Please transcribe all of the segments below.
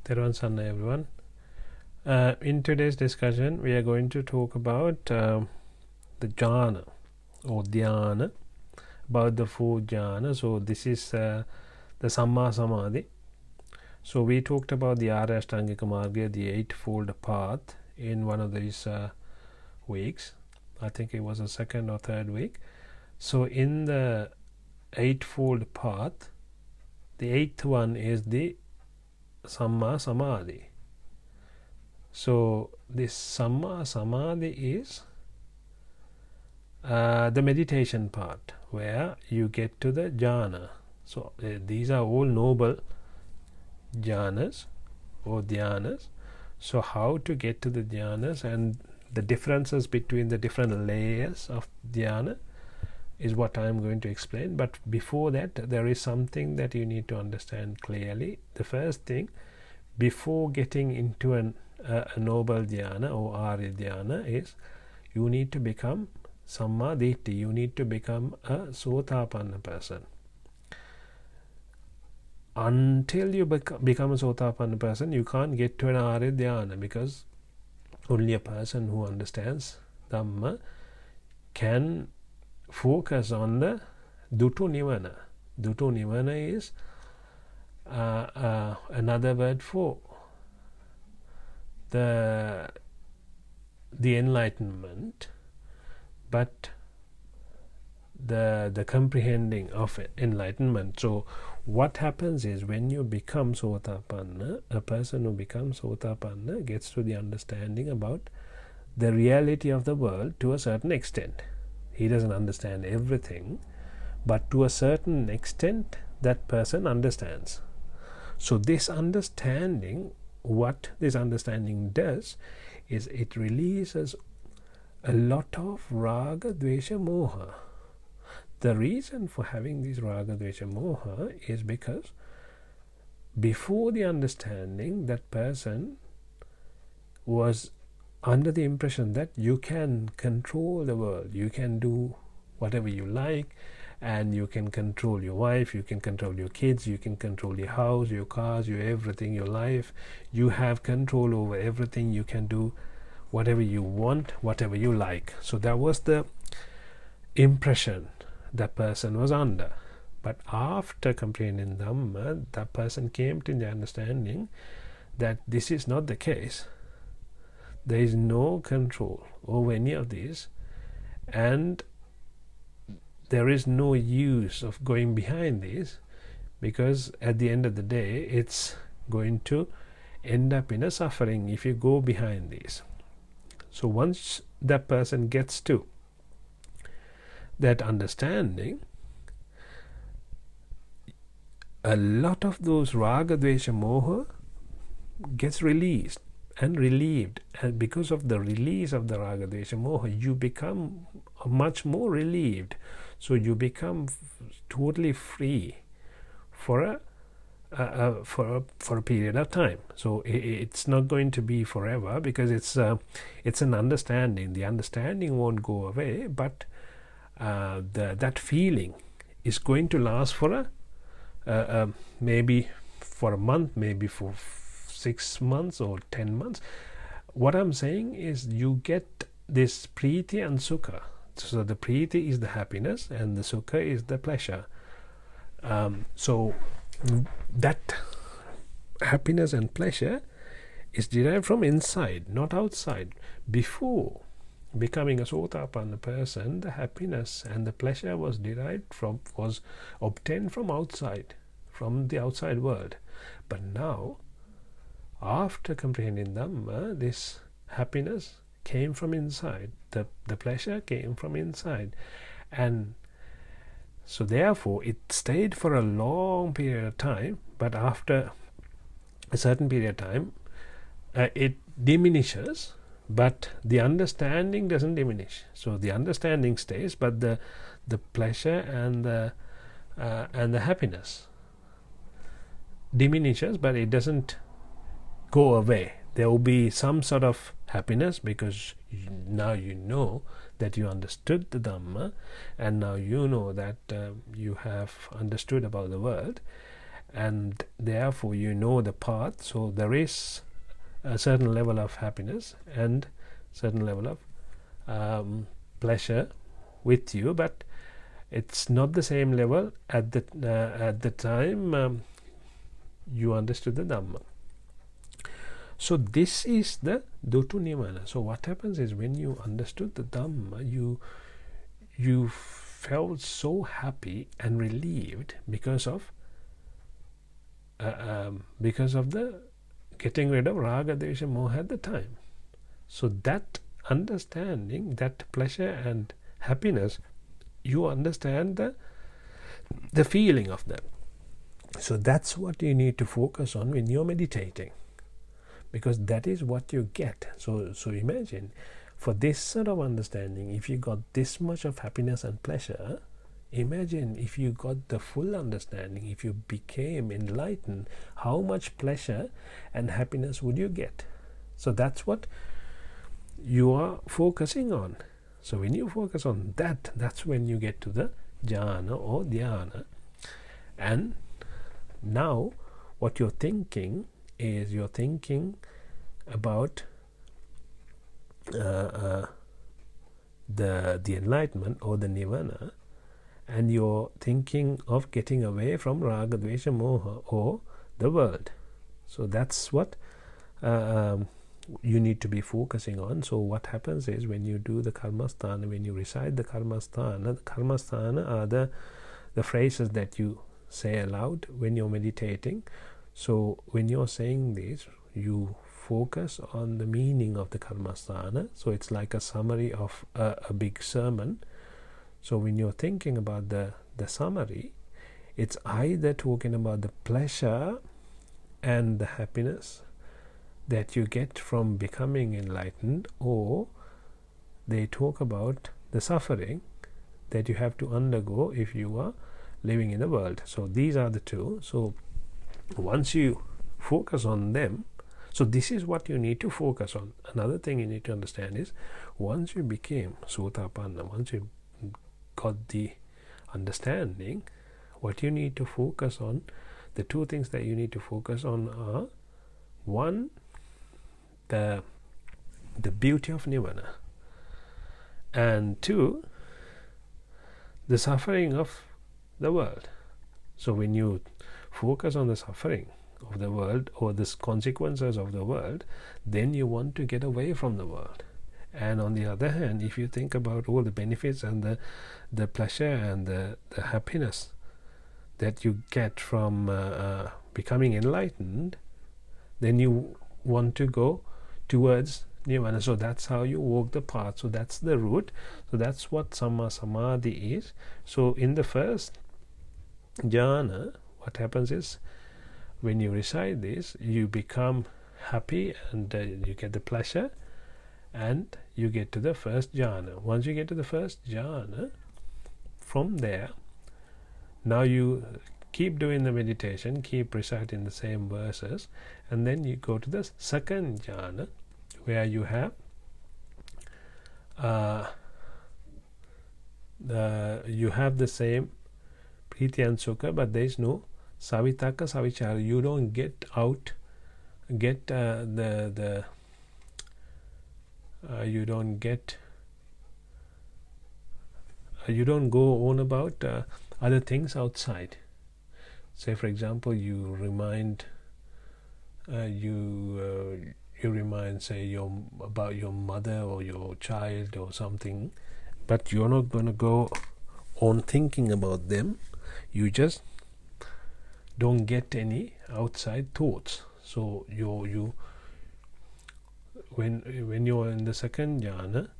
Teruvan Sanna, everyone. In today's discussion, we are going to talk about the Jhana or Dhyana, about the four Jhana. So this is the Samma Samadhi. So we talked about the Arya Ashtangika Marga, the eightfold path, in one of these weeks. I think it was the second or third week. So in the eightfold path, the eighth one is the Samma Samadhi. So this Samma Samadhi is the meditation part, where you get to the jhana. So these are all noble jhanas or dhyanas. So how to get to the dhyanas and the differences between the different layers of dhyana is what I am going to explain. But before that, there is something that you need to understand clearly. The first thing, before getting into a noble dhyana or Arya dhyana, is you need to become Samma Ditti. You need to become a Sotapanna person. Until you become a Sotapanna person, you can't get to an Arya dhyana, because only a person who understands Dhamma can focus on the Dutu Nibbhana. Dutu Nibbhana is another word for the enlightenment, but the comprehending of enlightenment. So what happens is, when you become Sotapanna, a person who becomes Sotapanna gets to the understanding about the reality of the world to a certain extent. He doesn't understand everything, but to a certain extent that person understands. So this understanding, what this understanding does is it releases a lot of raga, dvesha, moha. The reason for having these raga, dvesha, moha is because before the understanding, that person was under the impression that you can control the world, you can do whatever you like, and you can control your wife, you can control your kids, you can control your house, your cars, your everything, your life. You have control over everything. You can do whatever you want, whatever you like. So that was the impression that person was under. But after comprehending Dhamma, that person came to the understanding that this is not the case. There is no control over any of these, and there is no use of going behind these, because at the end of the day it's going to end up in a suffering if you go behind these. So once that person gets to that understanding, a lot of those raga, dvesha, moha gets released and relieved, and because of the release of the raga, dvesha, moha, you become much more relieved. So you become totally free for a period of time. So it's not going to be forever, because it's an understanding. The understanding won't go away, but that feeling is going to last for maybe for a month, maybe for 6 months or 10 months. What I'm saying is, you get this priti and sukha. So the priti is the happiness and the sukha is the pleasure. So that happiness and pleasure is derived from inside, not outside. Before becoming a Sotapanna person, the happiness and the pleasure was obtained from outside, from the outside world. But now, after comprehending Dhamma, this happiness came from inside, the pleasure came from inside, and so therefore it stayed for a long period of time. But after a certain period of time, it diminishes, but the understanding doesn't diminish. So the understanding stays, but the pleasure and the happiness diminishes, but it doesn't go away. There will be some sort of happiness, because now you know that you understood the Dhamma, and now you know that you have understood about the world, and therefore you know the path. So there is a certain level of happiness and certain level of pleasure with you, but it's not the same level at the time you understood the Dhamma. So this is the Dutu Nibbhana. So what happens is, when you understood the Dhamma, you felt so happy and relieved because of the getting rid of Raga, Dvesha, Moha at the time. So that understanding, that pleasure and happiness, you understand the feeling of that. So that's what you need to focus on when you're meditating, because that is what you get. So imagine, for this sort of understanding, if you got this much of happiness and pleasure, imagine if you got the full understanding, if you became enlightened, how much pleasure and happiness would you get? So that's what you are focusing on. So when you focus on that, that's when you get to the jhana or dhyana. And now what you're thinking is, you're thinking about the enlightenment or the nibbana, and you're thinking of getting away from raga, dvesha, moha, or the world. So that's what you need to be focusing on. So what happens is, when you do the karmasthana, when you recite the karmasthana are the phrases that you say aloud when you're meditating. So when you're saying this, you focus on the meaning of the karmasthana. So it's like a summary of a big sermon. So when you're thinking about the summary, it's either talking about the pleasure and the happiness that you get from becoming enlightened, or they talk about the suffering that you have to undergo if you are living in the world. So these are the two. So once you focus on them, so this is what you need to focus on. Another thing you need to understand is, once you became Sotapanna, once you got the understanding, what you need to focus on, the two things that you need to focus on are, one, the beauty of Nibbhana, and two, the suffering of the world. So when you focus on the suffering of the world, or the consequences of the world, then you want to get away from the world. And on the other hand, if you think about all the benefits and the pleasure and the happiness that you get from becoming enlightened, then you want to go towards Nibbhana. So that's how you walk the path. So that's the route. So that's what Samma Samadhi is. So in the first jhana, what happens is, when you recite this, you become happy and you get the pleasure, and you get to the first jhana. Once you get to the first jhana, from there, now you keep doing the meditation, keep reciting the same verses, and then you go to the second jhana, where you have the same priti and sukha, but there is no savitaka, savichara. You don't you don't go on about other things outside. Say, for example, you remind say about your mother or your child or something, but you're not going to go on thinking about them. You just don't get any outside thoughts. So when you're in the second jhana,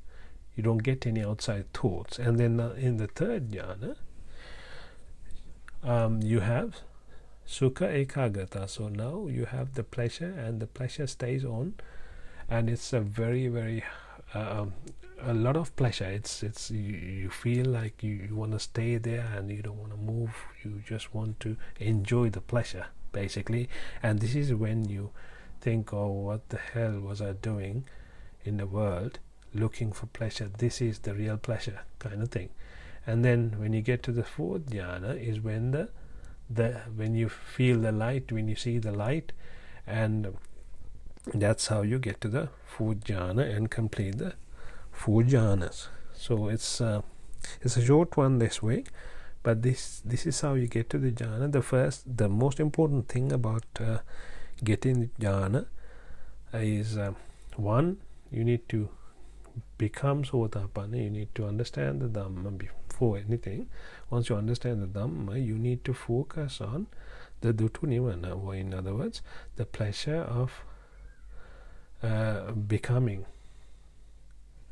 you don't get any outside thoughts. And then in the third jhana, you have sukha ekagrata. So now you have the pleasure, and the pleasure stays on, and it's a very, very a lot of pleasure. It's you feel like you want to stay there and you don't want to move. You just want to enjoy the pleasure, basically. And this is when you think, oh, what the hell was I doing in the world looking for pleasure? This is the real pleasure, kind of thing. And then when you get to the fourth jhana is when when you feel the light, when you see the light, and that's how you get to the fourth jhana and complete the four jhanas. So it's a short one this week, but this is how you get to the jhana. The most important thing about getting the jhana is one, you need to become Sotapanna. You need to understand the Dhamma before anything. Once you understand the Dhamma, you need to focus on the Dutu Nibbhana, or in other words, the pleasure of becoming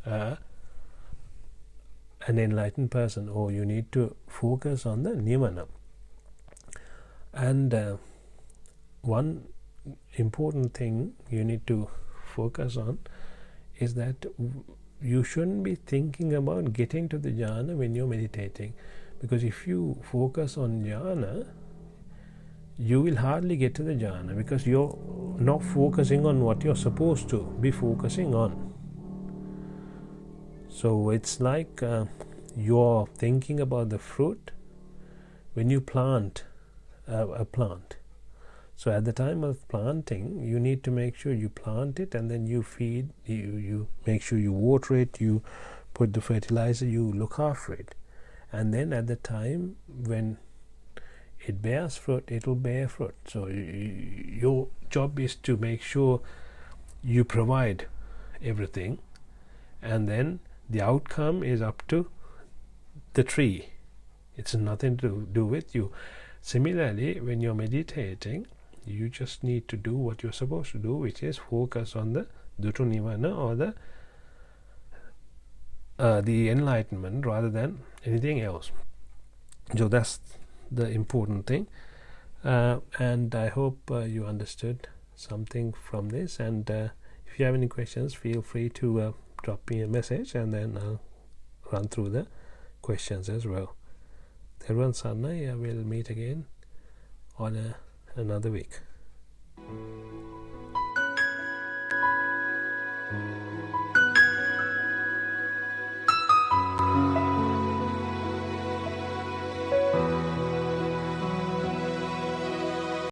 an enlightened person, or you need to focus on the Nibbhana. And one important thing you need to focus on is that you shouldn't be thinking about getting to the jhana when you're meditating, because if you focus on jhana, you will hardly get to the jhana, because you're not focusing on what you're supposed to be focusing on. So it's like you're thinking about the fruit when you plant a plant. So at the time of planting, you need to make sure you plant it, and then you feed, you make sure you water it, you put the fertilizer, you look after it. And then at the time when it bears fruit, it will bear fruit. So your job is to make sure you provide everything, and then the outcome is up to the tree. It's nothing to do with you. Similarly, when you're meditating, you just need to do what you're supposed to do, which is focus on the Dutu Nibbhana, or the enlightenment, rather than anything else. So that's the important thing, and I hope you understood something from this. And if you have any questions, feel free to drop me a message, and then I'll run through the questions as well. Everyone, Sarnai, we'll meet again on another week.